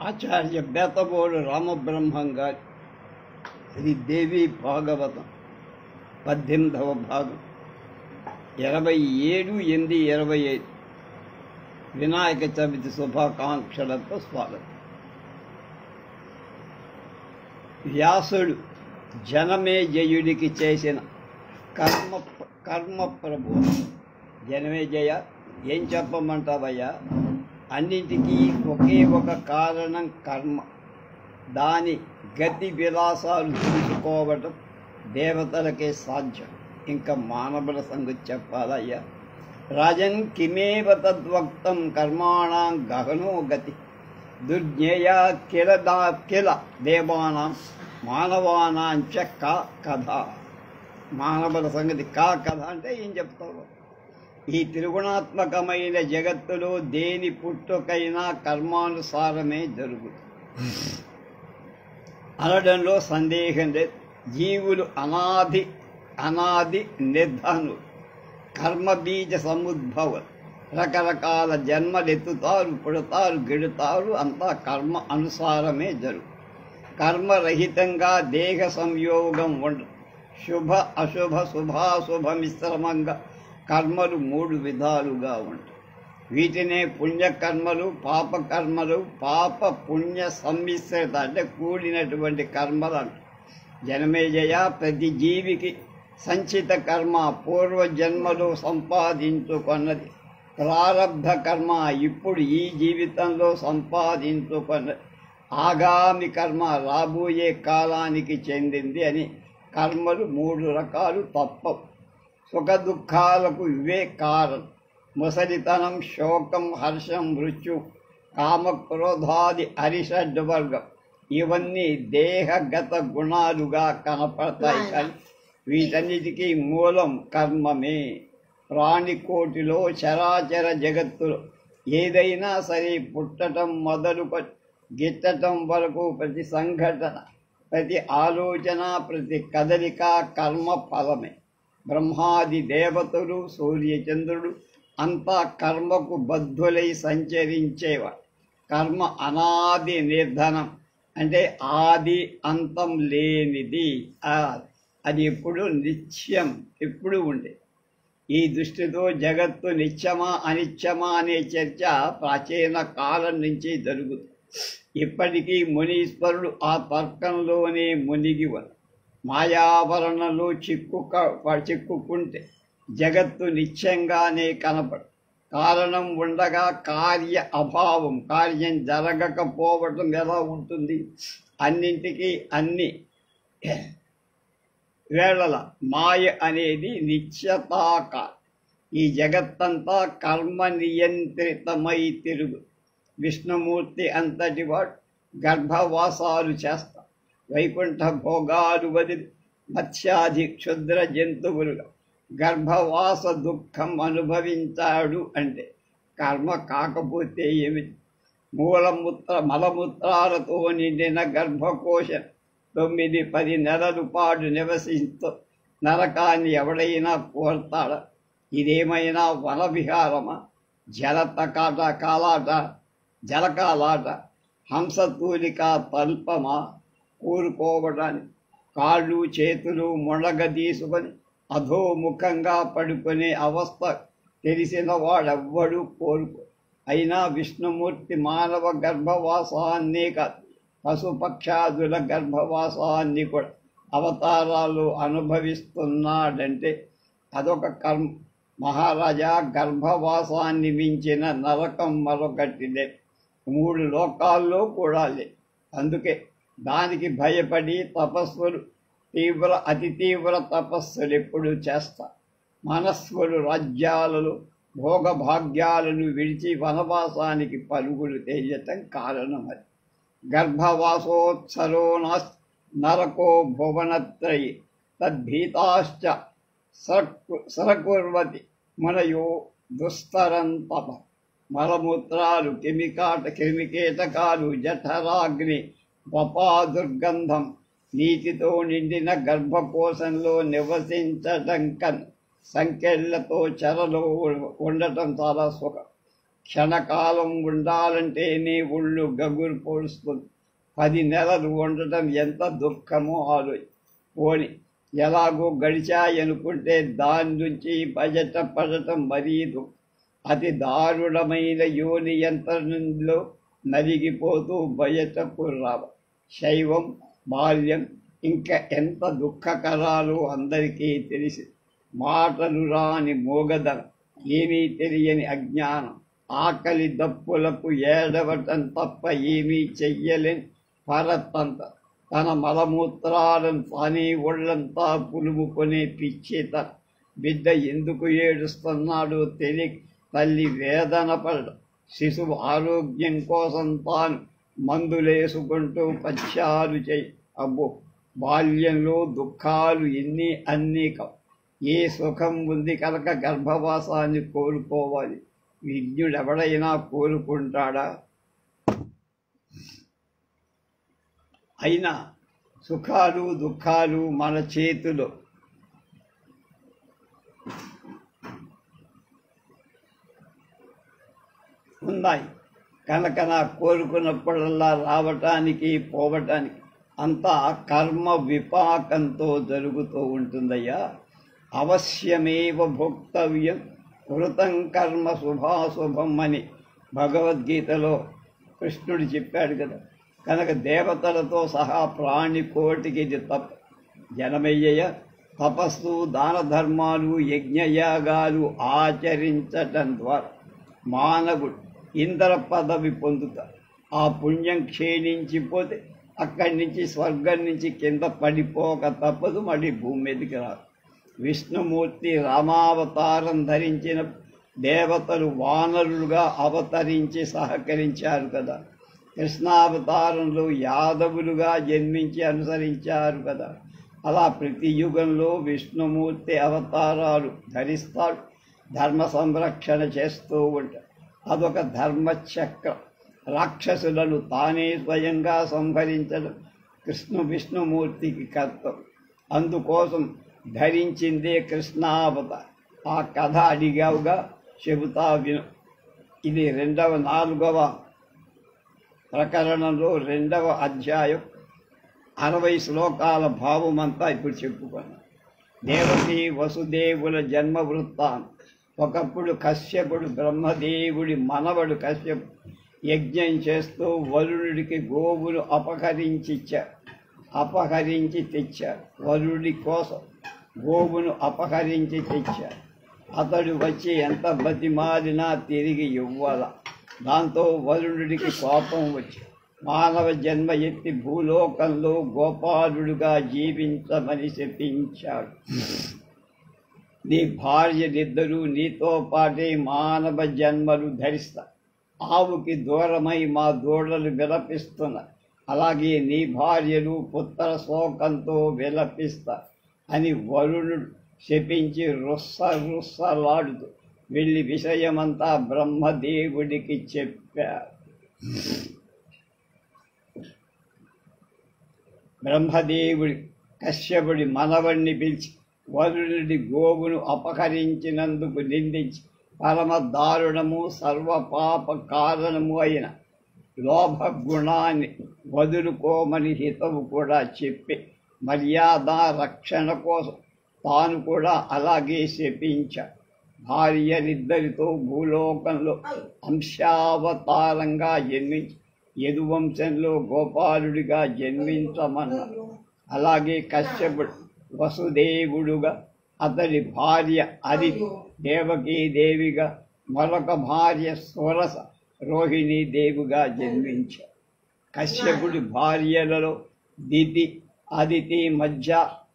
ఆచార్య బేతబోడు రామబ్రహ్మం గారి శ్రీదేవి భాగవతం 18వ భాగం 27/8/25 వినాయక చవితి శుభాకాంక్షలతో స్వాగతం. వ్యాసుడు జనమేజయుడికి చేసిన కర్మ ప్రభు. జనమేజయ, ఏం చెప్పమంటావయ్యా? అన్నింటికీ ఒకే ఒక కారణం కర్మ. దాని గతి విలాసాలు చూసుకోవటం దేవతలకే సాధ్యం, ఇంకా మానవుల సంగతి చెప్పాలయ్యా. రాజన్ కిమేవ తద్వక్తం కర్మాణం గహనో గతి దుర్జ్ఞేయ కిల దేవానాం మానవానాంచ కా కథ. మానవుల సంగతి కా కథ అంటే ఏం చెప్తావు? ఈ త్రిగుణాత్మకమైన జగత్తులో దేని పుట్టుకైనా కర్మానుసారమే జరుగుతుంది అనడంలో సందేహం లేదు. జీవులు అనాది నిర్ధనులు, కర్మబీజ సముద్భవం. రకరకాల జన్మలెత్తుతారు, పుడతారు, గిడుతారు, అంతా కర్మ అనుసారమే జరుగు. కర్మరహితంగా దేహ సంయోగం ఉండదు. శుభ అశుభ శుభాశుభ మిశ్రమంగా కర్మలు 3 విధాలుగా ఉంటాయి. వీటినే పుణ్యకర్మలు, పాపకర్మలు, పాప పుణ్య సమ్మిశ్రిత అంటే కూడినటువంటి కర్మలు అంటారు. జనమేజయ, ప్రతి జీవికి సంచిత కర్మ పూర్వజన్మలో సంపాదించుకున్నది, ప్రారబ్ధ కర్మ ఇప్పుడు ఈ జీవితంలో సంపాదించుకున్నది, ఆగామి కర్మ రాబోయే కాలానికి చెందింది అని కర్మలు 3 రకాలు తప్పవు. సుఖ దుఃఖాలకు ఇవే కారణం. ముసలితనం, శోకం, హర్షం, మృత్యు, కామక్రోధాది అరిషడ్వర్గం ఇవన్నీ దేహగత గుణాలుగా కనపడతాయి. కానీ వీటన్నిటికీ మూలం కర్మమే. ప్రాణికోటిలో చరాచర జగత్తులో ఏదైనా సరే పుట్టటం మొదలుకొని గిట్టటం వరకు ప్రతి సంఘటన, ప్రతి ఆలోచన, ప్రతి కదలిక కర్మ ఫలమే. బ్రహ్మాది దేవతలు, సూర్యచంద్రుడు అంతా కర్మకు బద్ధులై సంచరించేవాడు. కర్మ అనాది నిర్ధనం అంటే ఆది అంతం లేనిది. అది ఎప్పుడు నిత్యం, ఎప్పుడు ఉండే. ఈ దృష్టితో జగత్తు నిత్యమా అనిత్యమా అనే చర్చ ప్రాచీన కాలం నుంచి జరుగుతుంది. ఇప్పటికీ మునీశ్వరుడు ఆ తర్కంలోనే మునిగివరు. మాయావరణలో చిక్కుకుంటే జగత్తు నిత్యంగానే కనపడు. కారణం ఉండగా కార్య అభావం, కార్యం జరగకపోవటం ఎలా ఉంటుంది? అన్నింటికీ అన్ని వేళల మాయ అనేది నిత్యతాకారం. ఈ జగత్తంతా కర్మ నియంత్రితమై తిరుగు. విష్ణుమూర్తి అంతటి వాడు గర్భవాసాలు చేస్తాడు. వైకుంఠ భోగాలు వదిలి మత్స్యాది క్షుద్ర జంతువులుగా గర్భవాస దుఃఖం అనుభవించాడు. అంటే కర్మ కాకపోతే ఏమిటి? మలమూత్రాలతో నిండిన గర్భకోశం 9-10 నెలల పాటు నివసిస్తూ నరకాన్ని ఎవడైనా కోరతాడా? ఇదేమైనా వన విహారమా? జలకాలాట, హంసతూలిక తల్పమా? కూరుకోవడానికి కాళ్ళు చేతులు మునగదీసుకొని అధోముఖంగా పడుకునే అవస్థ తెలిసిన వాడెవ్వడూ కోరుకో. అయినా విష్ణుమూర్తి మానవ గర్భవాసాన్నే కాదు, పశుపక్షాదుల గర్భవాసాన్ని కూడా అవతారాలు అనుభవిస్తున్నాడంటే అదొక కర్మ. మహారాజా, గర్భవాసాన్ని మించిన నరకం మరొకటిదే 3 లోకాల్లో కూడా లేదు. అందుకే దానికి భయపడి తపస్సులు అతి తీవ్ర తపస్సులు ఎప్పుడు చేస్తారు. మనస్సులు రాజ్యాలలో భోగభాగ్యాలను విడిచి వనవాసానికి పరుగులు తేయటం కారణం అది. గర్భవాసోత్సరో నరకో భువనత్రయీ తద్భీతాశ్చ సరకుర్వతి మునయో దుస్తరం తప. మలమూత్రాలు, క్రిమికీటకాలు, జఠరాగ్ని, వపా దుర్గంధం నీటితో నిండిన గర్భకోశంలో నివసించటం కన్నా సంకెళ్లతో చెరలో ఉండటం చాలా సుఖం. క్షణకాలం ఉండాలంటే నీ ఒళ్ళు గగురు పోడుస్తుంది. 10 నెలలు ఉండటం ఎంత దుఃఖమో పోని ఎలాగో గడిచాయనుకుంటే దాని నుంచి బయట పడటం మరీ దుఃఖం. అతి దారుణమైన యోని యంత్రంలో నలిగిపోతూ బయటకు రావ. శైవం బాల్యం ఇంకా ఎంత దుఃఖకరాలో అందరికీ తెలిసి, మాటలు రాని మోగదనం, ఏమీ తెలియని అజ్ఞానం, ఆకలి దప్పులకు ఏడవటం తప్ప ఏమీ చెయ్యలేని పరతంత, తన మలమూత్రాలను తానే ఒళ్ళంతా పులుముకొనే పిచ్చేత. బిడ్డ ఎందుకు ఏడుస్తున్నాడో తెలియ తల్లి వేదన పడడం, శిశువు ఆరోగ్యం కోసం తాను మందులేసుకుంటూ పశ్చాలు చేయి. అబ్బో, బాల్యంలో దుఃఖాలు ఎన్ని అన్నీ కావు. ఏ సుఖం ఉంది కనుక గర్భవాసాన్ని కోరుకోవాలి. విజ్ఞుడెవడైనా కోరుకుంటాడా? అయినా సుఖాలు దుఃఖాలు మన చేతిలో. ఉన్నాయి కనుక నా కోరుకున్నప్పుడల్లా రావటానికి పోవటానికి అంతా కర్మ విపాకంతో జరుగుతూ ఉంటుందయ్యా. అవశ్యమేవ భోక్తవ్యం కృతం కర్మ శుభాశుభం అని భగవద్గీతలో కృష్ణుడు చెప్పాడు కదా. కనుక దేవతలతో సహా ప్రాణికోటికి ఇది తప్ప. జనమయ్యయ్య, తపస్సు, దాన ధర్మాలు, యజ్ఞయాగాలు ఆచరించటం ద్వారా మానవుడు ఇంద్ర పదవి పొందుతాడు. ఆ పుణ్యం క్షీణించిపోతే అక్కడి నుంచి స్వర్గం నుంచి కింద పడిపోక తప్పదు, మళ్ళీ భూమి మీదకి రాదు. విష్ణుమూర్తి రామావతారం ధరించిన దేవతలు వానరులుగా అవతరించి సహకరించారు కదా. కృష్ణావతారంలో యాదవులుగా జన్మించి అనుసరించారు కదా. అలా ప్రతి యుగంలో విష్ణుమూర్తి అవతారాలు ధరిస్తాడు, ధర్మ సంరక్షణ చేస్తూ ఉంటాడు. అదొక ధర్మచక్రం. రాక్షసులను తానే స్వయంగా సంహరించడం విష్ణుమూర్తికి కర్తవ్యం. అందుకోసం ధరించిందే కృష్ణావతారం. ఆ కథ అడిగావుగా, చెబుతా విను. ఇది 4వ ప్రకరణంలో 2వ అధ్యాయం 60 శ్లోకాల భావమంతా ఇప్పుడు చెప్పుకున్నాం. దేవకి వసుదేవుల జన్మ వృత్తాంతం. ఒకప్పుడు కశ్యపుడు బ్రహ్మదేవుడి మనవడు కశ్యపుడు యజ్ఞం చేస్తూ వరుణుడికి గోవులు అపహరించి తెచ్చాడు. వరుడి కోసం గోవును అపహరించి తెచ్చాడు. అతడు వచ్చి ఎంత బతిమాలినా తిరిగి ఇవ్వాల. దాంతో వరుణుడికి కోపం వచ్చి మానవ జన్మ ఎత్తి భూలోకంలో గోపాలుడుగా జీవించమని శపించాడు. నీ భార్యలిద్దరూ నీతో పాటే మానవ జన్మలు ధరిస్తారు. ఆవుకి దూరమై మా దూడలు విలపిస్తున్నారు. అలాగే నీ భార్యలు పుత్ర శోకంతో విలపిస్తారు అని వరుణుడు శపించి రుస్సలాడుతూ వెళ్ళి విషయమంతా బ్రహ్మదేవుడికి చెప్పారు. బ్రహ్మదేవుడి కశ్యపుడి మనవణ్ణి పిలిచి వరుణుడి గోవును అపహరించినందుకు నిందించి పరమ దారుణము సర్వపాప కారణము అయిన లోభ గుణాన్ని వదులుకోమని హితవు కూడా చెప్పి మర్యాద రక్షణ కోసం తాను కూడా అలాగే శపించాడు. భార్యలిద్దరితో భూలోకంలో అంశావతారంగా జన్మించి యదువంశంలో గోపాలుడిగా జన్మించమన్నారు. అలాగే కశ్యపుడు వసుదేవుడుగా, అతడి భార్య అదితి దేవకీదేవిగా, మరొక భార్య సురస రోహిణీదేవిగా జన్మించారు. కశ్యపుడి భార్యలలో దితి అదితి మధ్య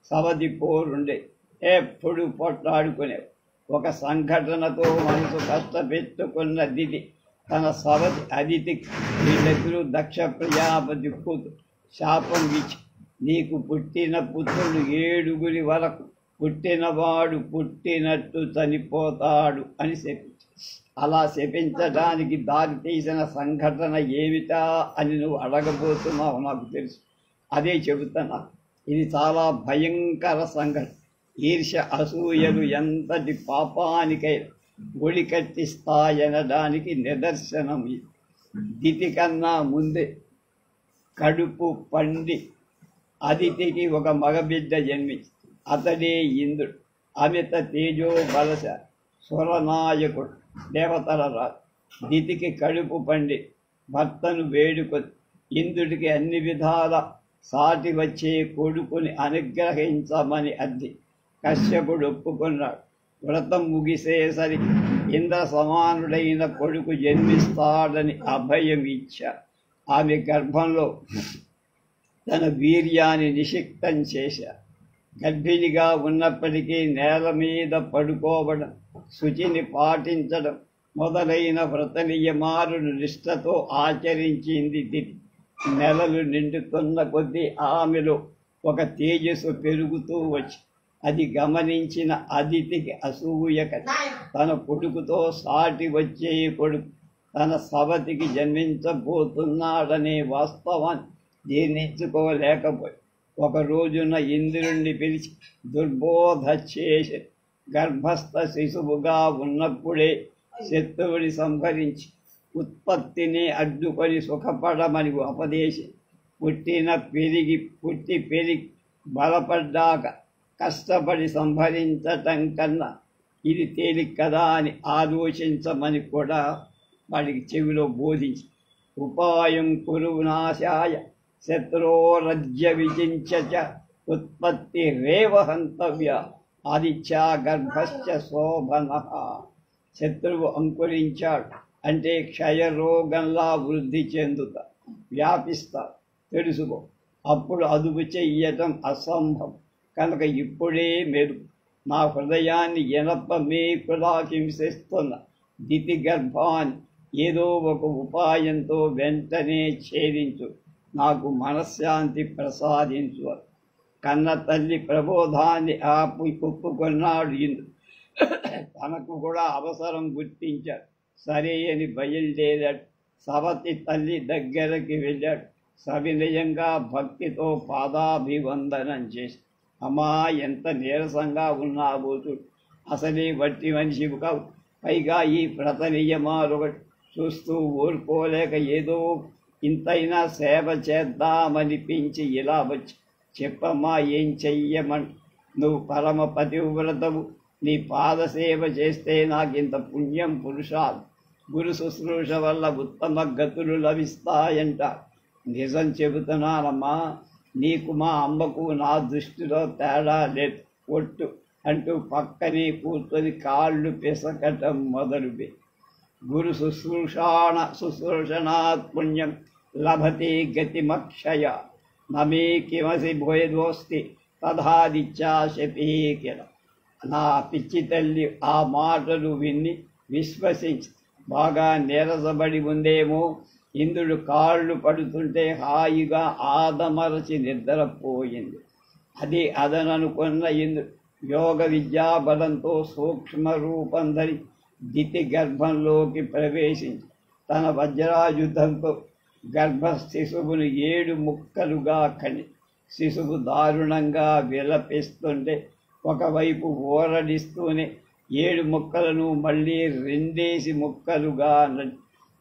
సవతి పోరుండే. ఎప్పుడు పొట్లాడుకునేవి. ఒక సంఘటనతో మనసు కష్టపెట్టుకున్న దితి తన సవతి అదితికి వీళ్ళెదురు దక్ష ప్రజాపతి కూతురు శాపం ఇచ్చి, నీకు పుట్టిన పుత్రుడు 7 వరకు పుట్టినవాడు పుట్టినట్టు చనిపోతాడు అని శపించాడు. అలా శపించడానికి దారి తీసిన సంఘటన ఏమిటా అని నువ్వు అడగబోతున్నావు, నాకు తెలుసు. అదే చెబుతున్నా. ఇది చాలా భయంకర సంఘటన. ఈర్ష్య అసూయలు ఎంతటి పాపానికైనా ఒడి కట్టిస్తాయనడానికి నిదర్శనం ఇది. దితి కన్నా ముందే కడుపు పండి అదితికి ఒక మగబిడ్డ జన్మించి అతడే ఇంద్రుడు. అమిత తేజో బలశ స్వరనాయకుడు, దేవతల రాజు. దితికి కడుపు పండి భర్తను వేడుకొని ఇంద్రుడికి అన్ని విధాల సాటి వచ్చే కొడుకుని అనుగ్రహించమని అర్థి కశ్యపుడు ఒప్పుకున్నాడు. వ్రతం ముగిసేసరికి ఇంద్ర సమానుడైన కొడుకు జన్మిస్తాడని అభయం ఇచ్చాడు. ఆమె గర్భంలో తన వీర్యాన్ని నిషిక్తం చేశారు. గర్భిణిగా ఉన్నప్పటికీ నేల మీద పడుకోవడం, శుచిని పాటించడం మొదలైన వ్రత నియమాలను నిష్ఠతో ఆచరించింది దితి. నెలలు నిండుతున్న కొద్దీ ఆమెలో ఒక తేజస్సు పెరుగుతూ వచ్చి అది గమనించిన అదితికి అసూయ కలిగి తన కొడుకుతో సాటి వచ్చే కొడుకు తన సవతికి జన్మించబోతున్నాడనే వాస్తవాన్ని జీర్ణించుకోలేకపోయి ఒక రోజున ఇంద్రుణ్ణి పిలిచి దుర్బోధ చేసి గర్భస్థ శిశువుగా ఉన్నప్పుడే శత్రువుని సంహరించి ఉత్పత్తిని అడ్డుకొని సుఖపడమని ఉపదేశి పుట్టి పెరిగి బలపడ్డాక కష్టపడి సంహరించటం కన్నా ఇది తేలిక కదా అని ఆలోచించమని కూడా వాడికి చెవిలో బోధించి ఉపాయం కురునాశాయ శత్రోరజ్య విచించ ఉత్పత్తి రేవ హంతవ్య ఆదిత్యా గర్భశ్చ శోభన. శత్రువు అంకురించాడు అంటే క్షయరోగంలా వృద్ధి చెందుతా వ్యాపిస్తా తెలుసుకో. అప్పుడు అదుపు చెయ్యటం అసంభవం కనుక ఇప్పుడే మెరుగు. నా హృదయాన్ని ఎనప మేకులా హింసిస్తున్న దితి గర్భాన్ని ఏదో ఒక ఉపాయంతో వెంటనే ఛేదించు, నాకు మనశ్శాంతి ప్రసాదించు. కన్న తల్లి ప్రబోధాన్ని ఒప్పుకున్నాడు ఇంద్రుడు. తనకు కూడా అవసరం గుర్తించాడు. సరే అని బయలుదేరాడు. సవతి తల్లి దగ్గరికి వెళ్ళాడు. సవినయంగా భక్తితో పాదాభివందనం చేసి, అమ్మా ఎంత నీరసంగా ఉన్నావో చూడు, అసలే వట్టి మనిషివి కావు, పైగా ఈ వ్రత నియమాలు చూస్తూ ఊరుకోలేక ఏదో ఇంతైనా సేవ చేద్దామనిపించి ఇలా వచ్చి చెప్పమ్మా ఏం చెయ్యమని. నువ్వు పరమ పతివ్రతవు, నీ పాదసేవ చేస్తే నాకింత పుణ్యం పురుషాలు, గురు శుశ్రూష వల్ల ఉత్తమ గతులు లభిస్తాయంట. నిజం చెబుతున్నానమ్మా, నీకు మా అమ్మకు నా దృష్టిలో తేడా లేదు ఒట్టు అంటూ పక్కనే కూర్చొని కాళ్ళు పిసకటం మొదలుపె. గురు శుశ్రూషణాత్ పుణ్యం లభతే గతిమక్షయ నమే కిమసి భోయదోస్తి తథాదిత్యాశపీకిల. నా పిచ్చి తల్లి ఆ మాటలు విని విశ్వసించి బాగా నీరసబడి ఉందేమో. ఇంద్రుడు కాళ్ళు పడుతుంటే హాయిగా ఆదమరచి నిద్రపోయింది. అది అదననుకున్న ఇంద్రుడు యోగ విద్యాబలంతో సూక్ష్మ రూపం ధరి దితి గర్భంలోకి ప్రవేశించి తన వజ్రాయుధంతో గర్భ శిశువును 7 ముక్కలుగా కని శిశువు దారుణంగా విలపిస్తుంటే ఒకవైపు ఊరడిస్తూనే 7 ముక్కలను మళ్ళీ 2 ముక్కలుగా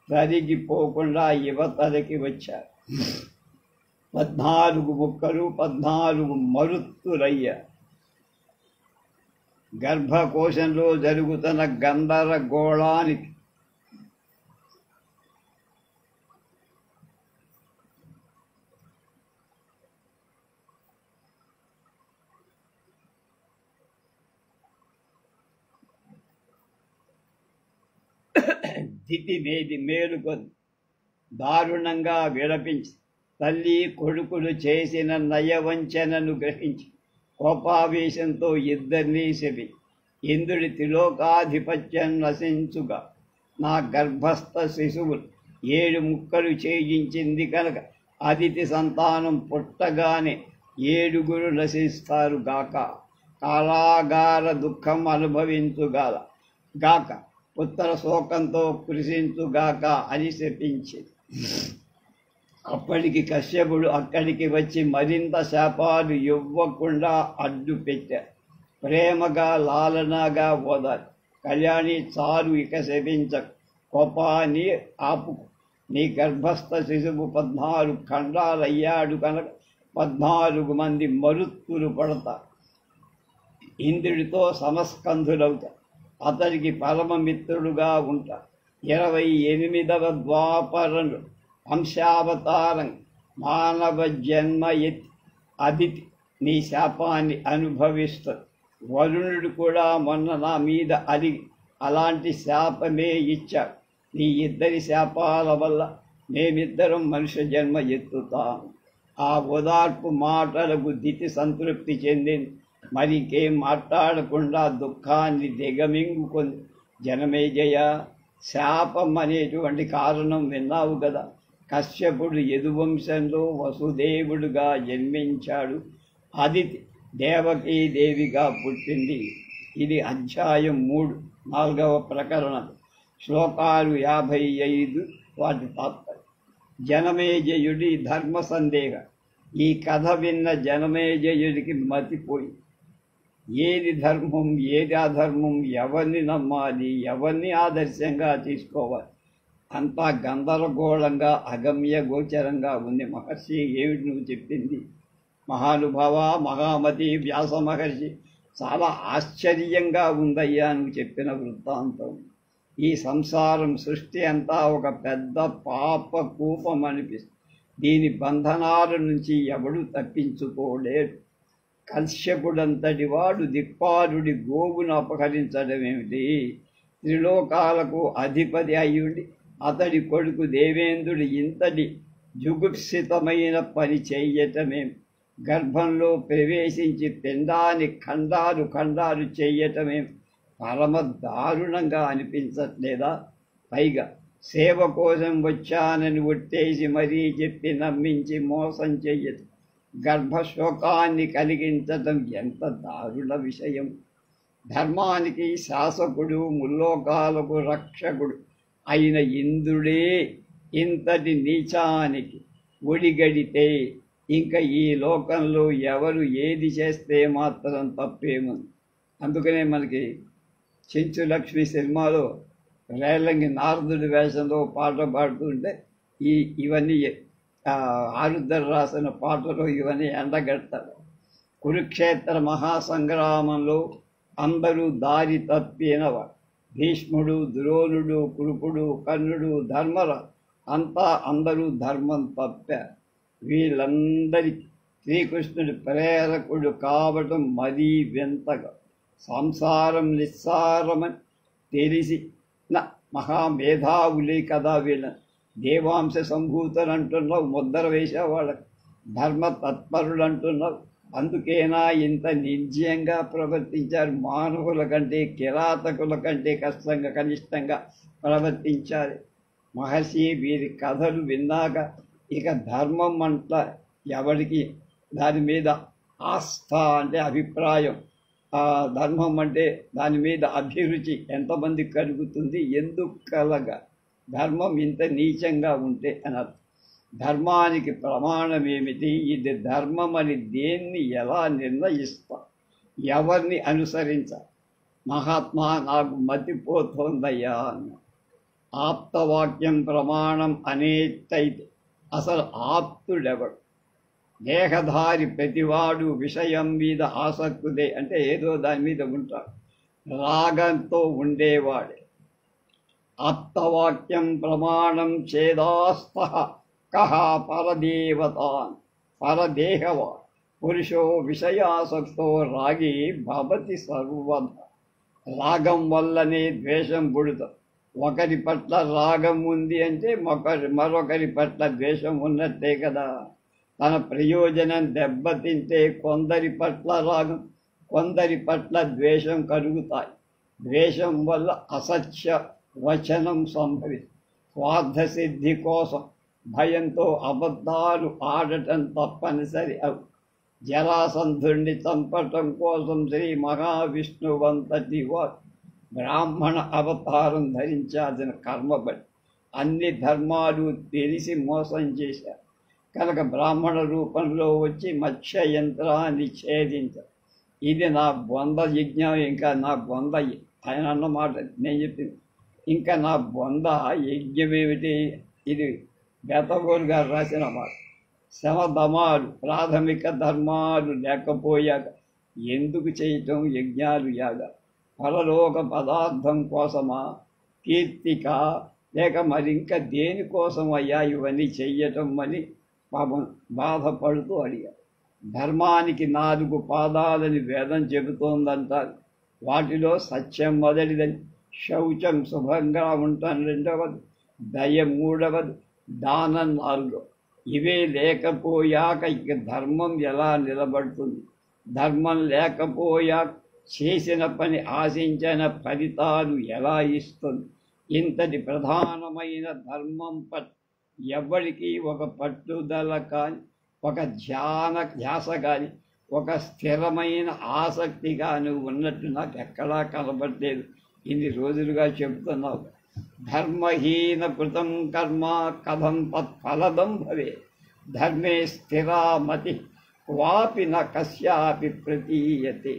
తరిగిపోకుండా యువతలకి వచ్చారు. 14 ముక్కలు 14 మరుత్తులయ్యారు. గర్భకోశంలో జరుగుతున్న గందరగోళానికి దితి మేలుకొని దారుణంగా విలపించి తల్లి కొడుకులు చేసిన నయవంచనను గ్రహించి కోపావేశంతో ఇద్దరినీ శపి ఇంద్రుడి త్రిలోకాధిపత్యం నశించుగా నా గర్భస్థ శిశువులు 7 ముక్కలు చేయించింది కనుక అదితి సంతానం పుట్టగానే 7 నశిస్తారు గాక, కాలాగార దుఃఖం అనుభవించుగాల గాక, పుత్ర శోకంతో కృషించుగాక అని శపించింది. అప్పటికి కశ్యపుడు అక్కడికి వచ్చి మరింత శాపాలు ఇవ్వకుండా అడ్డు పెట్టారు. ప్రేమగా లాలనగా ఓదారు. కళ్యాణి చాలు ఇక శపించ కోపాన్ని ఆపు. నీ గర్భస్థ శిశువు 14 ఖండాలయ్యాడు కనుక 14 మంది మరుత్తులు పడతారు. ఇంద్రుడితో సమస్కంధులవుతారు. అతడికి పరమమిత్రుడుగా ఉంటారు. 28వ ద్వాపరంలో వంశావతారం మానవ జన్మ ఎత్తి అదితి నీ శాపాన్ని అనుభవిస్తారు. వరుణుడు కూడా మొన్న నా మీద అలిగి అలాంటి శాపమే ఇచ్చాడు. నీ ఇద్దరి శాపాల వల్ల మేమిద్దరం మనుష్య జన్మ ఎత్తుతాము. ఆ ఓదార్పు మాటలకు దితి సంతృప్తి చెందింది. మరికేం మాట్లాడకుండా దుఃఖాన్ని దిగమింగుకుంది. జనమేజయ, శాపం అనేటువంటి కారణం విన్నావు కదా. కశ్యపుడు యదువంశంలో వసుదేవుడుగా జన్మించాడు. అదితి దేవకీదేవిగా పుట్టింది. ఇది అధ్యాయం 3 4వ ప్రకరణం. శ్లోకాలు 55. వాటి తాత్పర్యం. జనమేజయుడి ధర్మ సందేహం. ఈ కథ విన్న జనమేజయుడికి మతిపోయి ఏది ధర్మం ఏది అధర్మం, ఎవరిని నమ్మాలి, ఎవరిని ఆదర్శంగా తీసుకోవాలి, అంతా గందరగోళంగా అగమ్య గోచరంగా ఉంది. మహర్షి, ఏమిటి నువ్వు చెప్పింది? మహానుభావ, మహామతి, వ్యాస మహర్షి, చాలా ఆశ్చర్యంగా ఉందయ్యా నువ్వు చెప్పిన వృత్తాంతం. ఈ సంసారం సృష్టి అంతా ఒక పెద్ద పాప కూపం అనిపిస్తుంది. దీని బంధనాల నుంచి ఎవడు తప్పించుకోలేడు. కశ్యపుడంతటి వాడు దిక్పాలుడి గోవును అపహరించడమేమిటి? త్రిలోకాలకు అధిపతి అయ్యుండి అతడి కొడుకు దేవేంద్రుడు ఇంతటి జుగుప్సితమైన పని చెయ్యటమేమి? గర్భంలో ప్రవేశించి పిండాన్ని ఖండాలు ఖండాలు చెయ్యటమేమి? పరమ దారుణంగా అనిపించట్లేదా? పైగా సేవ కోసం వచ్చానని ఒట్టేసి మరీ చెప్పి నమ్మించి మోసం చెయ్యటం, గర్భశోకాన్ని కలిగించటం ఎంత దారుణ విషయం. ధర్మానికి శాసకుడు, ముల్లోకాలకు రక్షకుడు అయిన ఇంద్రుడే ఇంతటి నీచానికి ఒడిగడితే ఇంకా ఈ లోకంలో ఎవరు ఏది చేస్తే మాత్రం తప్పేముంది? అందుకనే మనకి చెంచు లక్ష్మి సినిమాలో రేలంగి నారదుడి వేషంలో పాట పాడుతుంటే ఇవన్నీ ఆరుద్దరు రాసిన పాటలో ఇవన్నీ ఎండగడతారు. కురుక్షేత్ర మహాసంగ్రామంలో అందరూ దారి తప్పినవాడు. భీష్ముడు, ద్రోణుడు, కృపుడు, కర్ణుడు, ధర్మరాజు అంతా అందరూ ధర్మం తప్పారు. వీళ్ళందరికీ శ్రీకృష్ణుడి ప్రేరకుడు కావటం మరీ వింతగా. సంసారం నిస్సారమని తెలిసిన మహామేధావులే కదా వీళ్ళని దేవాంశ సంభూతులు అంటున్నావు, ముద్ర వేసేవాళ్ళకి ధర్మ తత్పరులు అంటున్నావు. అందుకేనా ఇంత నిర్జయంగా ప్రవర్తించారు? మానవుల కంటే కిరాతకుల కంటే కనిష్టంగా ప్రవర్తించారు. మహర్షి, వీరి కథలు విన్నాక ఇక ధర్మం అంట ఎవరికి దాని మీద ఆస్థ అంటే అభిప్రాయం, ధర్మం అంటే దాని మీద అభిరుచి ఎంతమంది కలుగుతుంది? ఎందుకు కలగా? ధర్మం ఇంత నీచంగా ఉంటే అన్నారు. ధర్మానికి ప్రమాణం ఏమిటి? ఇది ధర్మం అని దేన్ని ఎలా నిర్ణయిస్తా? ఎవరిని అనుసరించాలి? మహాత్మా, నాకు మతిపోతోందయ్యా అన్న. ఆప్తవాక్యం ప్రమాణం అనేటైతే అసలు ఆప్తుడెవడు? దేహధారి ప్రతివాడు విషయం మీద ఆసక్తుడే, అంటే ఏదో దాని మీద ఉంటాడు, రాగంతో ఉండేవాడే. ఆప్తవాక్యం ప్రమాణం చేదాస్త కహ పరదేవతాన్. పరదేహవాడు పురుషో విషయాసక్తో రాగి భవతి సర్వద. రాగం వల్లనే ద్వేషం పుడుతుంది. ఒకరి పట్ల రాగం ఉంది అంటే మరొకరి పట్ల ద్వేషం ఉన్నట్టే కదా. తన ప్రయోజనం దెబ్బతింటే కొందరి పట్ల రాగం, కొందరి పట్ల ద్వేషం కలుగుతాయి. ద్వేషం వల్ల అసత్య వచనం సంభవిస్తుంది. స్వార్థసిద్ధి కోసం భయంతో అబద్ధాలు ఆడటం తప్పనిసరి అవు. జరాసంధుణ్ణి చంపటం కోసం శ్రీ మహావిష్ణువంతటి వారు బ్రాహ్మణ అవతారం ధరించాల్సిన కర్మబడి అన్ని ధర్మాలు తెలిసి మోసం చేశారు కనుక బ్రాహ్మణ రూపంలో వచ్చి మత్స్య యంత్రాన్ని ఛేదించారు. ఇది నా బొంద యజ్ఞం, ఇంకా నా బొంద ఆయన అన్నమాట నేను చెప్పింది. ఇంకా నా బొంద యజ్ఞమేమిటి, ఇది బేతగోరు గారు రాసిన మాట. శమధమాలు ప్రాథమిక ధర్మాలు లేకపోయాక ఎందుకు చేయటం యజ్ఞాలు యాగా? పరలోక పదార్థం కోసమా, కీర్తిక, లేక మరింక దేనికోసం అయ్యా ఇవన్నీ చెయ్యటం అని పాపం బాధపడుతూ అడిగారు. ధర్మానికి 4 పాదాలని వేదం చెబుతోందంటారు. వాటిలో సత్యం మొదటిదని, శౌచం శుభంగా ఉండటం 2వది, దయ 3వది, దానం 4. ఇవే లేకపోయాక ఇక ధర్మం ఎలా నిలబడుతుంది? ధర్మం లేకపోయాక చేసిన పని ఆశించిన ఫలితాలు ఎలా ఇస్తుంది? ఇంతటి ప్రధానమైన ధర్మం ఎవరికి ఒక పట్టుదల కానీ, ఒక ధ్యాస కానీ, ఒక స్థిరమైన ఆసక్తి కానీ ఉన్నట్టు నాకు ఎక్కడా కనబడలేదు. ఇన్ని రోజులుగా చెబుతున్నావు. ధర్మహీన కృతం కర్మ కథం తత్ఫలదం భవే, ధర్మే స్థిరామతి క్వాపి న కస్యాపి ప్రతీయతే.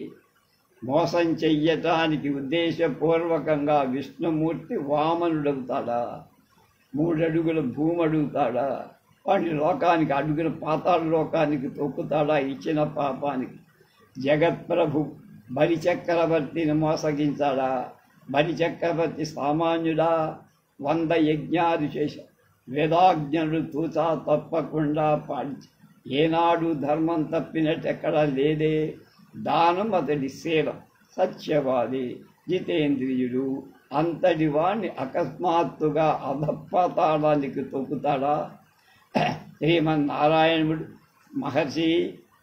మోసం చెయ్యటానికి ఉద్దేశపూర్వకంగా విష్ణుమూర్తి వామనుడవుతాడా? 3 అడుగుల భూమి అడుగుతాడా? వాడిని లోకానికి అడుగుల పాతాళ లోకానికి తొక్కుతాడా ఇచ్చిన పాపానికి? జగత్ప్రభు బలిచక్రవర్తిని మోసగించాడా? బలిచక్రవర్తి సామాన్యుడా? 100 యజ్ఞాలు చేశాడు. వేదాజ్ఞులు తూచా తప్పకుండా పాటించి ఏనాడు ధర్మం తప్పినట్టు ఎక్కడా లేదే. దానం అతడి శీలం, సత్యవాది, జితేంద్రియుడు. అంతటి వాణ్ణి అకస్మాత్తుగా అధపాతాళానికి తొక్కుతాడా? శ్రీమన్నారాయణుడు, మహర్షి,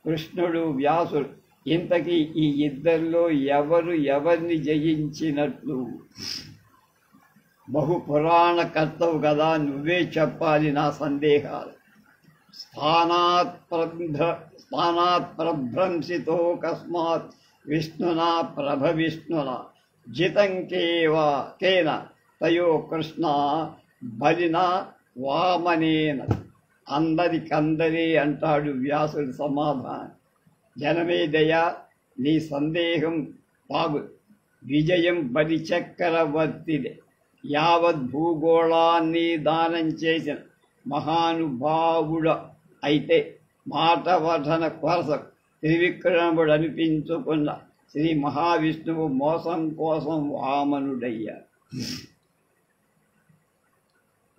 కృష్ణుడు, వ్యాసుడు, ఇంతకీ ఈ ఇద్దరిలో ఎవరిని జయించినట్లు? బహుపురాణ కర్తవు కదా, నువ్వే చెప్పాలి నా సందేహాలు. స్థానాత్ ప్రభ్రంశితో కస్మాత్ విష్ణునా ప్రభవిష్ణునా జితం కేన తయో కృష్ణ బలినా వామనేన. అందరికందరే అంటాడు వ్యాసుడి సమాధానం. జనమేదయ, నీ సందేహం బాగు. విజయం బలిచక్రవర్తిదే. యావత్ భూగోళాన్ని దానం చేసిన మహానుభావుడు అయితే మాట వఠన కొరస త్రివిక్రముడు అనిపించుకున్న శ్రీ మహావిష్ణువు మోసం కోసం వామనుడయ్యాడు.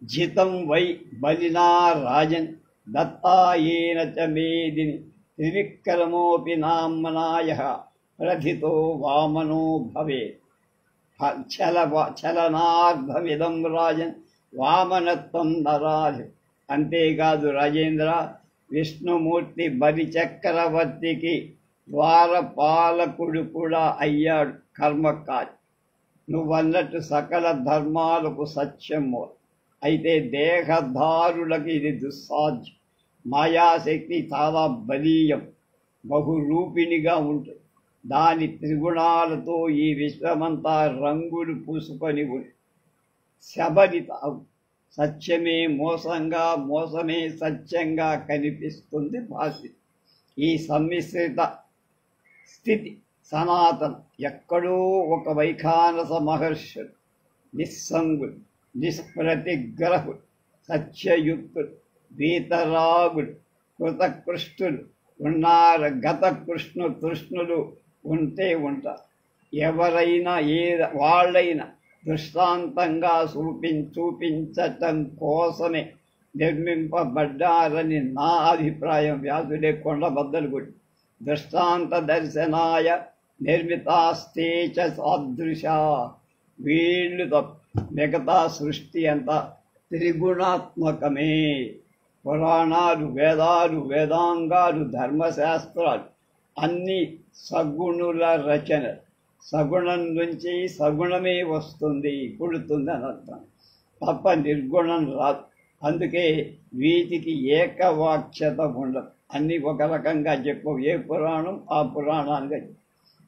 జితం వై బలినా రాజన్ దత్తాయేన చ మేదిని త్రివిక్రమోపి నామ్నాయ ప్రథితో వామనో భవేత్. చలనార్థమిదం రాజన్ వామనత్వం నరాధి. అంతేకాదు రాజేంద్ర, విష్ణుమూర్తి బలి చక్రవర్తికి ద్వారపాలకుడు కూడా అయ్యాడు. కర్మకారి. నువ్వన్నట్టు సకల ధర్మాలకు సత్యము. అయితే దేహధారులకు ఇది దుస్సాధ్యం. మాయాశక్తి చాలా బలీయం, బహురూపిణిగా ఉంటుంది. దాని త్రిగుణాలతో ఈ విశ్వమంతా రంగులు పూసుకొని ఉంది. శబరిత సత్యమే మోసంగా, మోసమే సత్యంగా కనిపిస్తుంది భాషి. ఈ సమ్మిశ్రిత స్థితి సనాతనం. ఎక్కడో ఒక వైఖానస మహర్షులు, నిస్సంగులు, నిష్ప్రతిగ్రహుడు, సత్యయుక్తుడు, వీతరాగుడు, కృతకృష్ణులు ఉన్నారు. గత కృష్ణులు ఉంటే ఉంటారు. ఎవరైనా వాళ్ళైనా దృష్టాంతంగా చూపించటం కోసమే నిర్మింపబడ్డారని నా అభిప్రాయం. వ్యాసుడే కొండబద్దలు కొట్టి దృష్టాంత దర్శనాయ నిర్మితాస్తే చ సాదృశ. వీళ్ళు మిగతా సృష్టి అంతా త్రిగుణాత్మకమే. పురాణాలు, వేదాలు, వేదాంగాలు, ధర్మశాస్త్రాలు అన్నీ సగుణుల రచన. సగుణం నుంచి సగుణమే వస్తుంది, పుడుతుంది అని అర్థం తప్ప నిర్గుణం రాదు. అందుకే వీటికి ఏకవాక్యత ఉండదు. అన్నీ ఒక రకంగా చెప్పవు. ఏ పురాణం ఆ పురాణాలుగా.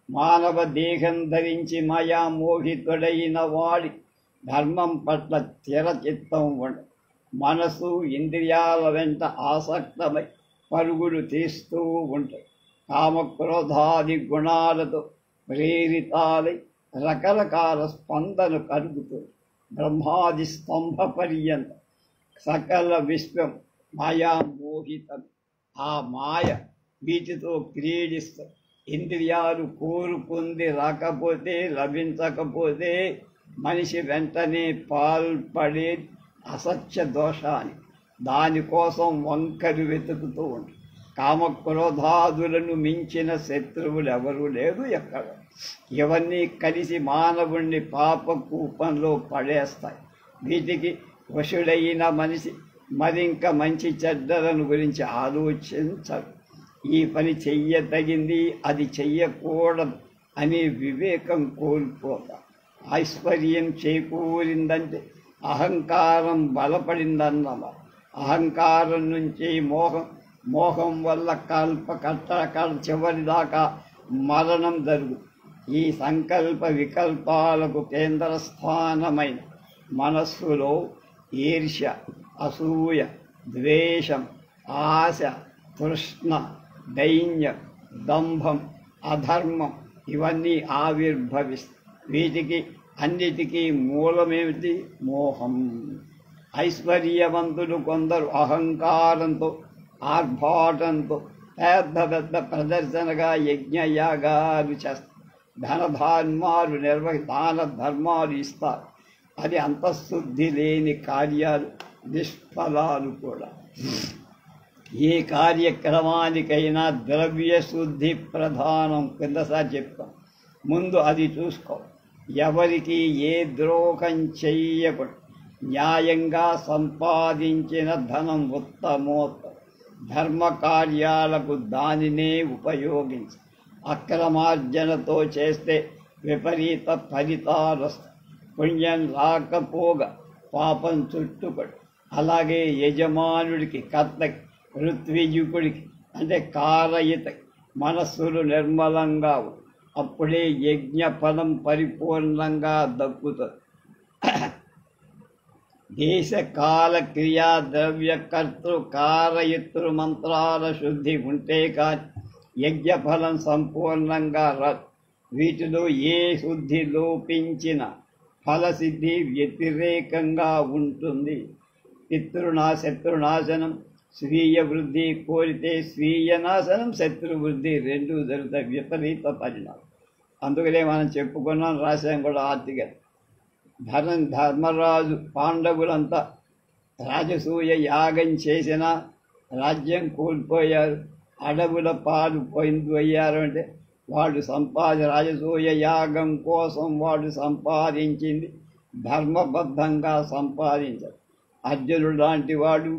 మానవ దేహం ధరించి మాయా మోహితుడైన వాడి ధర్మం పట్ల చిరచిత్తం ఉండదు. మనసు ఇంద్రియాల వెంట ఆసక్తమై పరుగులు తీస్తూ ఉంటాయి. కామక్రోధాది గుణాలతో ప్రేరితాలై రకరకాల స్పందన కలుగుతుంది. బ్రహ్మాది స్తంభ పర్యంత సకల విశ్వం మాయామోహితం. ఆ మాయ వీటితో క్రీడిస్తాం. ఇంద్రియాలు కోరుకుంది రాకపోతే, లభించకపోతే మనిషి వెంటనే పాల్పడే అసత్య దోషాన్ని, దానికోసం వంకలు వెతుకుతూ ఉంటాడు. కామక్రోధాదులను మించిన శత్రువులు ఎవరూ లేరు ఎక్కడ. ఇవన్నీ కలిసి మానవుణ్ణి పాప కూపంలో పడేస్తాయి. వీటికి వశుడైన మనిషి మరింక మంచి చెడ్డలను గురించి ఆలోచించడు. ఈ పని చెయ్యతగింది, అది చెయ్యకూడదు అనే వివేకం కోల్పోతాం. ఐశ్వర్యం చేకూరిందంటే అహంకారం బలపడిందన్నమాట. అహంకారం నుంచి మోహం వల్ల కట్టకడ చివరిదాకా మరణం జరుగుతుంది. ఈ సంకల్ప వికల్పాలకు కేంద్ర స్థానమైన మనస్సులో ఈర్ష్య, అసూయ, ద్వేషం, ఆశ, తృష్ణ, దైన్యం, దంభం, అధర్మం ఇవన్నీ ఆవిర్భవిస్తాయి. వీటికి అన్నిటికీ మూలమేమిటి? మోహం. ఐశ్వర్యవంతులు కొందరు అహంకారంతో, ఆర్భాటంతో పెద్ద పెద్ద ప్రదర్శనగా యజ్ఞయాగాలు చేస్తారు. దాన ధర్మాలు ఇస్తారు. అది అంతఃశుద్ధి లేని కార్యాలు, నిష్ఫలాలు కూడా. ఏ కార్యక్రమానికైనా ద్రవ్య శుద్ధి ప్రధానం. కిందసారి చెప్తాం. ముందు అది చూసుకో. ఎవరికి ఏ ద్రోహం చెయ్యకూడదు. న్యాయంగా సంపాదించిన ధనం ఉత్తమోత్తరం. ధర్మ కార్యాలకు దానినే ఉపయోగించి. అక్రమార్జనతో చేస్తే విపరీత ఫలితాలు వస్తాయి. పుణ్యం రాకపోగా పాపం చుట్టుపడు. అలాగే యజమానుడికి, కర్తకి, ఋత్విజుకుడికి అంటే కారయితకి మనస్సులు నిర్మలంగా అప్పుడే యజ్ఞ ఫలం పరిపూర్ణంగా దక్కుతుంది. దేశ కాల క్రియా ద్రవ్య కర్తృ కారయతృ మంత్రాల శుద్ధి ఉంటే కానీ యజ్ఞఫలం సంపూర్ణంగా రాదు. వీటిలో ఏ శుద్ధి లోపించిన ఫలసిద్ధి వ్యతిరేకంగా ఉంటుంది. శత్రునాశనం, స్వీయ వృద్ధి కోరితే స్వీయ నాశనం, శత్రువృద్ధి రెండూ జరుగుతాయి. విపరీత పరిణామం. అందుకనే మనం చెప్పుకున్నాం, రాశాం కూడా ఆర్టికల్. ధర్మరాజు పాండవులంతా రాజసూయ యాగం చేసిన రాజ్యం కోల్పోయారు. అడవుల పాలు పోయారు. అంటే వాడు రాజసూయ యాగం కోసం వాడు సంపాదించింది ధర్మబద్ధంగా సంపాదించారు. అర్జునుడు లాంటి వాడు,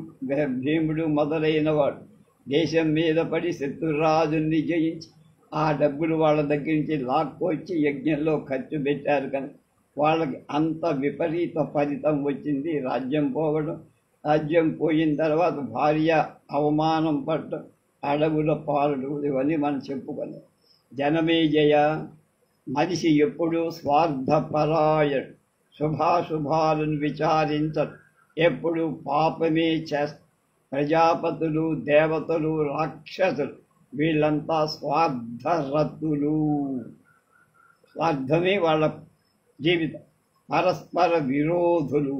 భీముడు మొదలైన వాడు దేశం మీద పడి శత్రురాజుని జయించి ఆ డబ్బులు వాళ్ళ దగ్గర నుంచి లాక్కొచ్చి యజ్ఞంలో ఖర్చు పెట్టారు. కానీ వాళ్ళకి అంత విపరీత ఫలితం వచ్చింది. రాజ్యం పోవడం, రాజ్యం పోయిన తర్వాత భార్య అవమానం పడటం, అడవుల పాలడు, ఇవన్నీ మనం చెప్పుకోలేం. జనమేజయ, మనిషి ఎప్పుడూ స్వార్థపరాయణుడు. శుభాశుభాలను విచారించడు. ఎప్పుడు పాపమే చేస్తారు. ప్రజాపతులు, దేవతలు, రాక్షసులు వీళ్ళంతా స్వార్థరతులు. స్వార్థమే వాళ్ళ జీవితం. పరస్పర విరోధులు.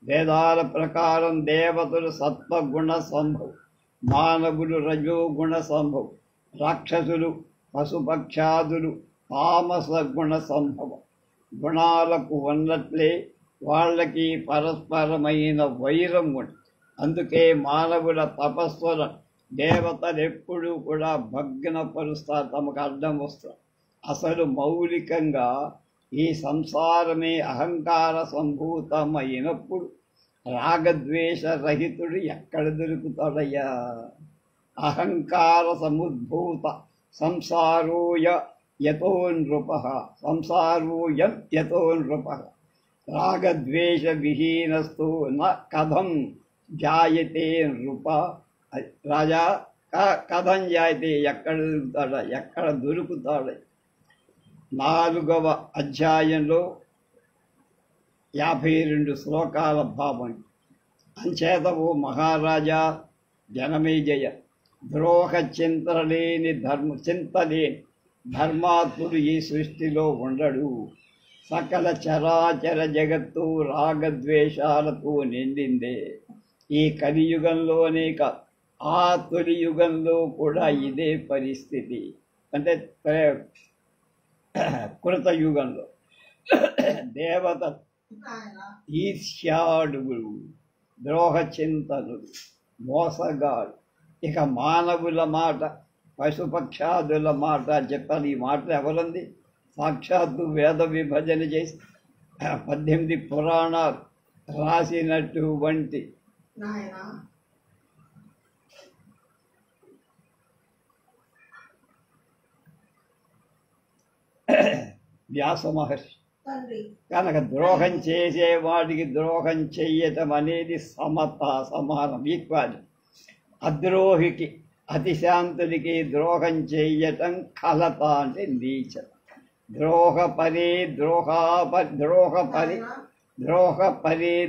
వేదాల ప్రకారం దేవతలు సత్వగుణ సంభవం, మానవులు రజోగుణ సంభవం, రాక్షసులు పశుపక్షాదులు తామస గుణ సంభవం. గుణాలకు ఉన్నట్లే వాళ్ళకి పరస్పరమైన వైరం ఉంటుంది. అందుకే మానవుల తపస్సులను దేవతలు ఎప్పుడూ కూడా భగ్నపరుస్తారు, తమకు అడ్డం వస్తారు. అసలు మౌలికంగా ఈ సంసారమే అహంకార సంభూతమైనప్పుడు రాగద్వేష రహితుడు ఎక్కడ దొరుకుతాడయ్యా? అహంకార సముద్భూత సంసారోయ యతో నృపః, సంసారోయం యతో నృపః. రాగద్వేష విహీనస్తు న కథం జాయతే నృప. రాజా కథం జాయతే, ఎక్కడ దొరుకుతాడ? 4వ అధ్యాయంలో 52 శ్లోకాల భావం. అంచేత ఓ మహారాజా జనమేజయ, ద్రోహ చింతలేని ధర్మాత్ముడు ఈ సృష్టిలో ఉండడు. సకల చరాచర జగత్తు రాగద్వేషాలతో నిండిందే. ఈ కలియుగంలోనే కాదు, ఆ తొలి యుగంలో కూడా ఇదే పరిస్థితి. అంటే కృతయుగంలో దేవత ఈర్ష్యాడుగులు, ద్రోహ చింతనులు, మోసగాడు. ఇక మానవుల మాట, పశుపక్షాదుల మాట చెప్పాలి. ఈ మాటలు ఎవరంది? సాక్షాత్తు వేద విభజన చేసి 18 పురాణాలు రాసినటువంటి వ్యాస మహర్షి. కనుక ద్రోహం చేసేవాడికి ద్రోహం చెయ్యటం అనేది సమానం, ఈక్వాలిటీ. అద్రోహికి, అతిశాంతుడికి ద్రోహం చెయ్యటం కలత, అంటే నీచం. ద్రోహపరే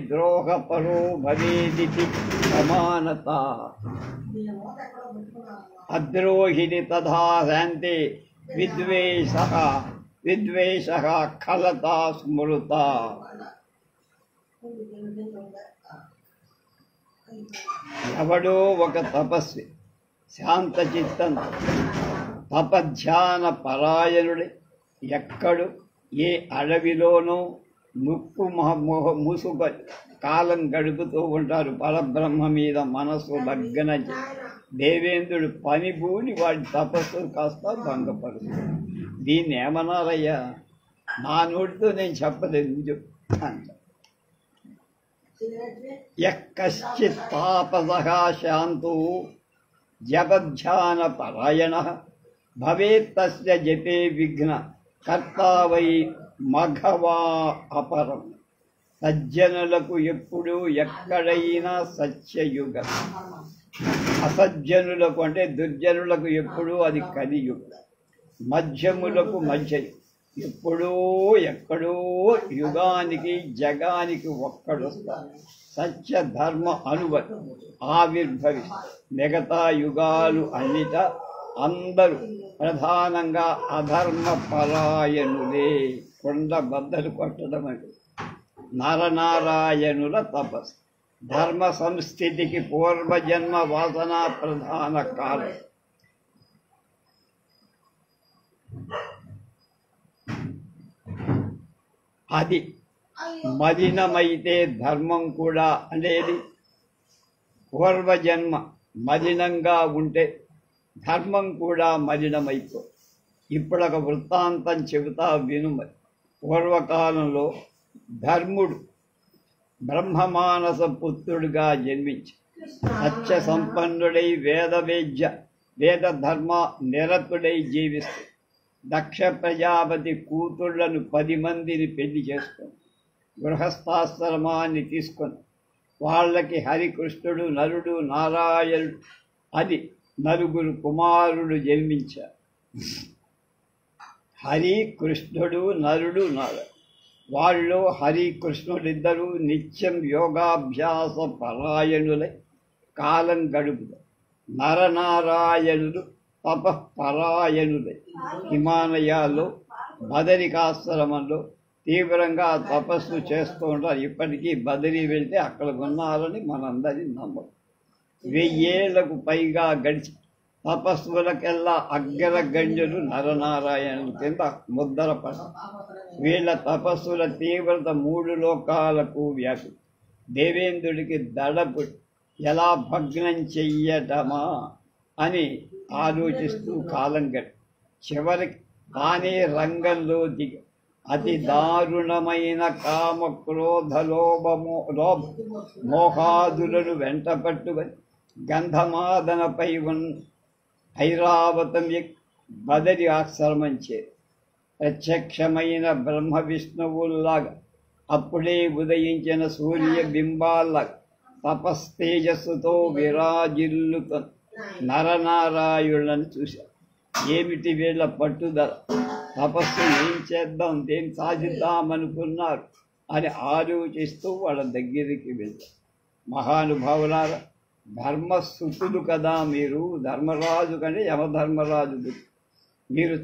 ద్రోహపరో భవేదితి సమానత. అద్రోహిణి తథా శాంతే విద్వేష కలత స్మృత. ఎవడో ఒక తపస్వి శాంతచిత్తం తపధ్యాన పరాయణుడి ఎక్కడు ఏ అడవిలోనో ముక్కు ముసుగు కాలం గడుపుతూ ఉంటారు. పరబ్రహ్మ మీద మనస్సు లగ్న. దేవేంద్రుడు పనిభూని వాడి తపస్సు కాస్త భంగపడుతుంది. దీన్ని ఏమన్నారయ్యా? నా నోటితో నేను చెప్పలేదు, నువ్వు చెప్పు అంట. యశ్చిత్ తాపసః శాంతో జపధ్యాన పరాయణ భవేత్ తస్య జపే విఘ్న కర్తా వై మఘవా అపరం. సజ్జనులకు ఎప్పుడు ఎక్కడైనా సత్యయుగం, అసజ్జనులకు అంటే దుర్జనులకు ఎప్పుడూ అది కలియుగం, మధ్యములకు మధ్య, ఎప్పుడో ఎక్కడో యుగానికి జగానికి ఒక్కడొస్తారు. సత్య ధర్మ ఆవిర్భవిస్తారు. మిగతా యుగాలు అన్నిట అందరూ ప్రధానంగా అధర్మ పరాయణులే. కొండ బద్దలు కొట్టడం అంటే నరనారాయణుల తపస్సు. ధర్మ సంస్థితికి పూర్వజన్మ వాసన ప్రధాన కాలం. అది మలినమైతే ధర్మం కూడా, అనేది పూర్వజన్మ మలినంగా ఉంటే ధర్మం కూడా మలినమైపో. ఇప్పుడు ఒక వృత్తాంతం చెబుతా వినుమరి. పూర్వకాలంలో ధర్ముడు బ్రహ్మమానస పుత్రుడిగా జన్మించి సత్య సంపన్నుడై వేద ధర్మ నిరతుడై జీవిస్తూ దక్ష ప్రజాపతి కూతుళ్లను 10 మందిని పెళ్లి చేసుకొని గృహస్థాశ్రమాన్ని తీసుకొని వాళ్ళకి హరికృష్ణుడు, నరుడు, నారాయణుడు అది 9 కుమారులు జన్మించారు. హరి, కృష్ణుడు, నరుడు, నారాయణుడు. వాళ్ళు హరికృష్ణుడిద్దరూ నిత్యం యోగాభ్యాస పరాయణులై కాలం గడుపుతారు. నరనారాయణుడు తపఃపరాయణులై హిమాలయాల్లో బదరికాశ్రమంలో తీవ్రంగా తపస్సు చేస్తూ ఉంటారు. ఇప్పటికీ బదరి వెళ్తే అక్కడ ఉన్నారని మనందరి నమ్మకం. 1000 ఏళ్లకు పైగా గడిచి తపస్సులకెల్లా అగ్రగణ్యులు నరనారాయణుల కింద ముద్ర పడ్డారు. వీళ్ళ తపస్సుల తీవ్రత 3 లోకాలకు వ్యాపి. దేవేంద్రుడికి దడపు ఎలా భగ్నం చెయ్యటమా అని ఆలోచిస్తూ కాలం గడి చివరికి తానే రంగంలో దిగి అతి దారుణమైన కామ క్రోధ మోహాదులను వెంట పట్టుకొని గంధమాదనపై ఉన్న ఐరావతం బదరి ఆశ్రమం చేరి ప్రత్యక్షమైన బ్రహ్మ విష్ణువుల్లాగా అప్పుడే ఉదయించిన సూర్య బింబాల్లాగా తపస్తేజస్సుతో విరాజిల్లుతో నరనారాయణులను చూశారు. ఏమిటి వీళ్ళ పట్టుదల? తపస్సు ఏం చేద్దాం, దేని సాధిద్దామనుకున్నారు అని ఆలోచిస్తూ వాళ్ళ దగ్గరికి వెళ్ళారు. మహానుభావులారా, ధర్మస్థుతులు కదా మీరు. ధర్మరాజు కంటే యమధర్మరాజు మీరు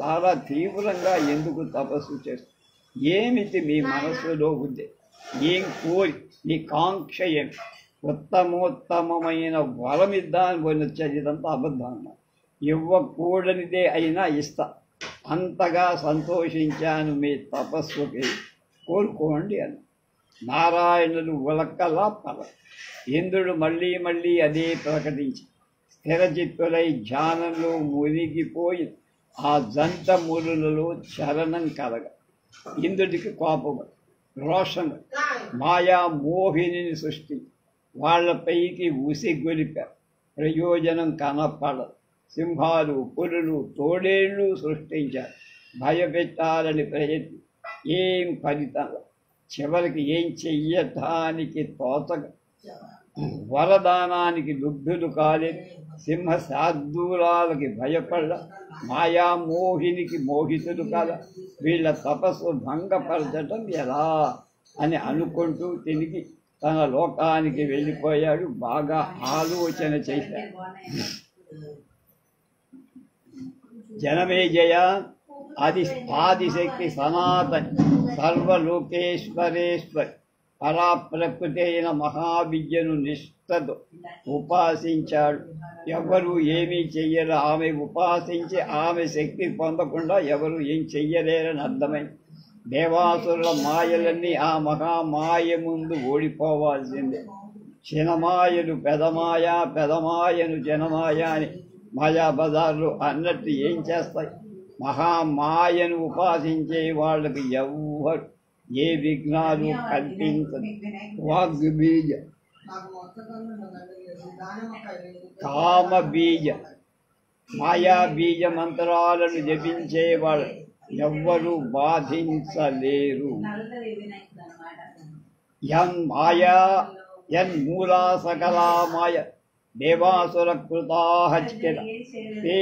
చాలా తీవ్రంగా ఎందుకు తపస్సు చేస్తారు? ఏమిటి మీ మనస్సులో ఉంది, ఏం కోరి నీ కాంక్ష ఏమి, ఉత్తమోత్తమైన వరమిద్దాని పోయినొచ్చేది. ఇదంతా అబద్ధం. ఇవ్వకూడనిదే అయినా ఇస్తా, అంతగా సంతోషించాను మీ తపస్సుకి, కోరుకోండి అని. నారాయణుడు ఉలక్కలా పల. ఇంద్రుడు మళ్ళీ మళ్ళీ అదే ప్రకటించి స్థిరచిత్తులై ధ్యానంలో మునిగిపోయి ఆ జంట మురులలో చలనం కలగ ఇంద్రుడికి కోపం, రోషం, మాయా మోహిని సృష్టి వాళ్లపైకి ఉసిగొలిపారు. ప్రయోజనం కనపడదు. సింహాలు, పులులు, తోడేళ్లు సృష్టించారు. భయపెట్టాలని ప్రయత్నం, ఏం ఫలితం. చివరికి ఏం చెయ్యటానికి తోచక వరదానానికి లుబ్ధులు కాలేదు. సింహ శార్దూలాలకి భయపడ, మాయామోహినికి మోహితులు కాల. వీళ్ళ తపస్సు భంగపరచటం ఎలా అని అనుకుంటూ తిరిగి తన లోకానికి వెళ్ళిపోయాడు. బాగా ఆలోచన చేశాడు. జనమేజయ ఆదిశక్తి సనాతని సర్వలోకేశ్వరేశ్వరి పరాప్రకృతి అయిన మహావిద్యను నిష్ఠతో ఉపాసించాడు. ఎవరు ఏమీ చెయ్యరు. ఆమె ఉపాసించి ఆమె శక్తి పొందకుండా ఎవరు ఏం చెయ్యలేరని అర్థమైంది. దేవాసురుల మాయలన్నీ ఆ మహామాయ ముందు ఓడిపోవాల్సిందే. చినమాయలు పెదమాయ, పెదమాయను జనమాయ అని మాయా బజార్లు అన్నట్టు ఏం చేస్తాయి? మహామాయను ఉపాసించే వాళ్ళకి ఎవ్వరు ఏ విఘ్నాలు కల్పించదు. వాగ్బీజ, కామబీజ, మాయాబీజ మంత్రాలను జపించేవాళ్ళు ఎవ్వరూ బాధించలేరు. యన్మూలా సకలా మాయ దేవాసుర కృతాహచ్కిల ते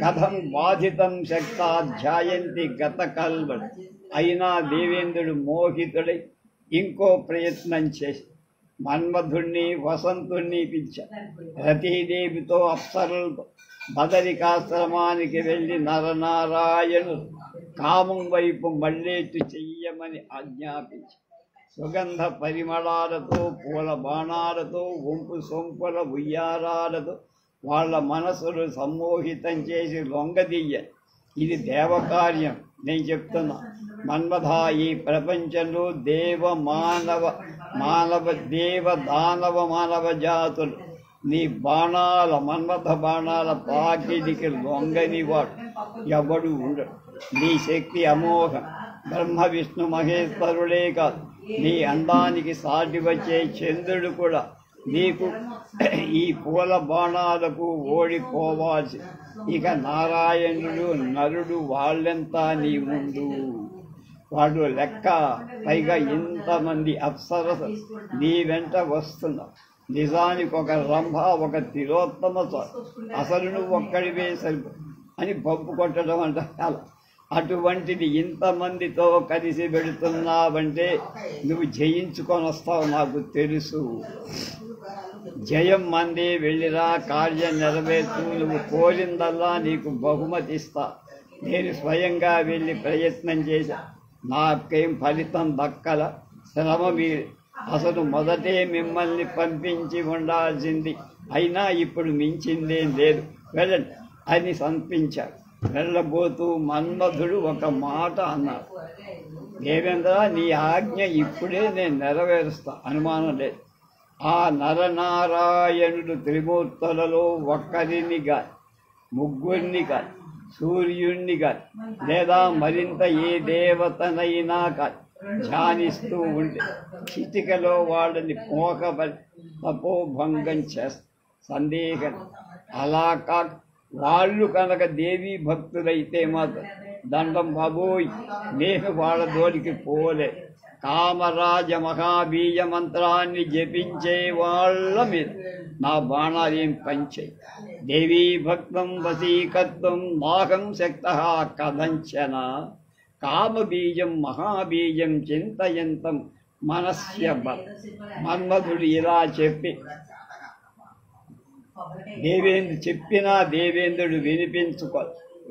కథం బాధితం శక్తా ధ్యాయంతి గత కల్వడు. అయినా దేవేంద్రుడు మోహితుడై ఇంకో ప్రయత్నం చేసి మన్మధుణ్ణి, వసంతుణ్ణి పిలిచాడు. రతీదేవితో, అప్సరలతో బదరికాశ్రమానికి వెళ్ళి నరనారాయణుడు కామం వైపు మళ్ళేట్టు చెయ్యమని ఆజ్ఞాపించి సుగంధ పరిమళాలతో, పూల బాణాలతో, వంపు సొంపుల ఉయ్యారాలతో వాళ్ళ మనసులు సమ్మోహితం చేసి లొంగదీయ. ఇది దేవకార్యం. నేను చెప్తున్నా, మన్మథ ఈ ప్రపంచంలో దేవ దానవ మానవ జాతులు నీ బాణాల, మన్మథ బాణాల తాకిడికి లొంగనివాడు ఎవడు ఉండడు. నీ శక్తి అమోఘం. బ్రహ్మ విష్ణు మహేశ్వరుడే కాదు, నీ అందానికి సాటి వచ్చే చంద్రుడు కూడా నీకు ఈ పూల బాణాలకు ఓడిపోవాల్సి. ఇక నారాయణుడు, నరుడు వాళ్ళెంతా నీ ముందు వాడు లెక్క. పైగా ఇంతమంది అప్సరస నీ వెంట వస్తున్నావు. నిజానికి ఒక రంభ, ఒక తిలోత్తమ, అసలు నువ్వు ఒక్కడివే సరిపో అని పప్పు కొట్టడం అంట. అలా అటువంటిది ఇంతమందితో కలిసి పెడుతున్నావంటే నువ్వు జయించుకొని వస్తావు, నాకు తెలుసు. జయం మంది, వెళ్ళిరా, కార్యం నెరవేర్చు, నువ్వు కోరిందల్లా నీకు బహుమతి ఇస్తా. నేను స్వయంగా వెళ్ళి ప్రయత్నం చేశా, నాకేం ఫలితం దక్కల. శ్రమ మీరు అసలు మొదటే మిమ్మల్ని పంపించి ఉండాల్సింది, అయినా ఇప్పుడు మించిందేం లేదు, వెళ్ళండి అని సంపించాడు. వెళ్ళబోతూ మన్మధుడు ఒక మాట అన్నాడు, దేవేంద్ర నీ ఆజ్ఞ ఇప్పుడే నేను నెరవేరుస్తా, అనుమానం లేదు. ఆ నరనారాయణుడు త్రిమూర్తులలో ఒక్కరిని కాదు, ముగ్గురిని కాదు, సూర్యుణ్ణి కాదు, లేదా మరింత ఏ దేవతనైనా కాదు ధ్యానిస్తూ ఉంటే చిటికలో వాళ్ళని మోకబడి తపోభంగం చేస్తా. సందేహం అలా కాక వాళ్ళు కనుక దేవీ భక్తులైతే మాత్రం దండం బాబోయ్, నేను వాళ్ళ దోడికి పోలే. కామరాజ మహాబీజ మంత్రాన్ని జపించే వాళ్ళ మీద నా బాణాలేం పంచాయి. దేవీ భక్తం వశీకత్వం నాహం శక్త కథంచన. కామబీజం మహాబీజం చింతయంతం మనస్య బల. మన్మధుడు ఇలా చెప్పి దేవేంద్రుడు వినిపించుకో,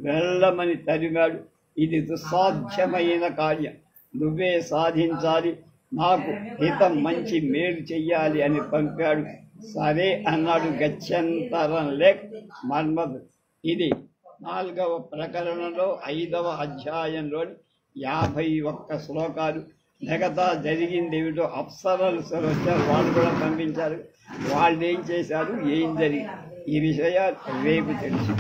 వెళ్ళమని తరిమాడు. ఇది దుస్సాధ్యమైన కార్యం, నువ్వే సాధించాలి, నాకు హితం మంచి మేలు చెయ్యాలి అని పంపాడు. సరే అన్నాడు గత్యంతరం లేక మన్మధుడు. ఇది 4వ ప్రకరణంలో 5వ అధ్యాయంలోని 51 శ్లోకాలు. మిగతా జరిగింది ఏమిటో అప్సరలు వచ్చారు, వాళ్ళు కూడా పంపించారు. వాళ్ళు ఏం చేశారు, ఏం జరిగింది, ఈ విషయాలు రేపు తెలుసు.